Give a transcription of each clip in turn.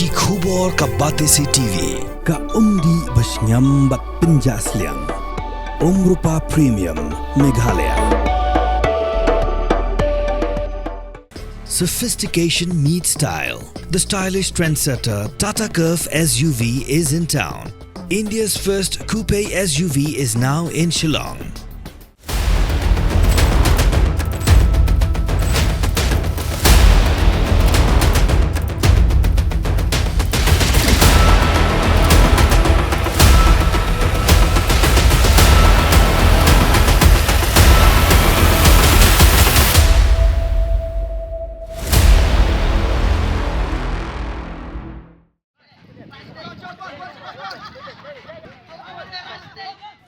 Ki khubor ka Batesi TV. Ka umdi basnyambat penjaslian. Rupa Premium Meghalaya. Sophistication meets style. The stylish trendsetter Tata Curve SUV is in town. India's first coupe SUV is now in Shillong.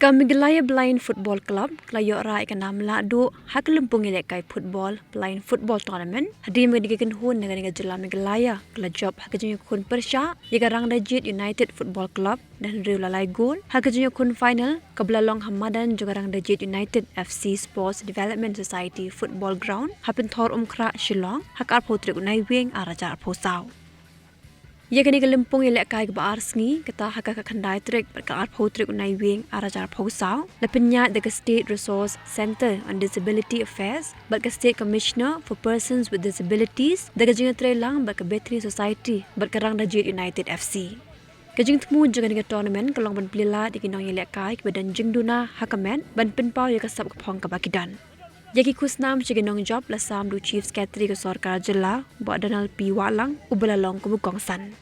Meghalaya Blind Football Club kelayo rai kanam Lahduh hak lempung elekai football blind football tournament hadir mendigakan hun dengan jela Meghalaya kela job hak jenya kun persya yaga rang Dajit United Football Club dan riu lalai gol hak jenya kun final kebelalong Hamadan juga rang Dajit United FC Sports Development Society Football Ground hapin thor kra Shillong hak arpotrik unai wing arajar posau. Ia kini kelempung elak kai kebaar sengi kata hak kandai trek berkaar potrik unai wing arajar posau lepenya the State Resource Centre on Disability Affairs berke State Commissioner for Persons with Disabilities the kajing trelang berke Battery Society berkerang Dajit United FC. Kajing temu juga dengan tournament kelong ban pelila di kinong elak kai kebadan jengduna hakamen ban penpau ia kasab kepong kebakidan. Yaki kusnam segenong job lasam du Chief Secretary ke Sarkar Jela buat Donald P. Walang ubelalong ke Bukongsan.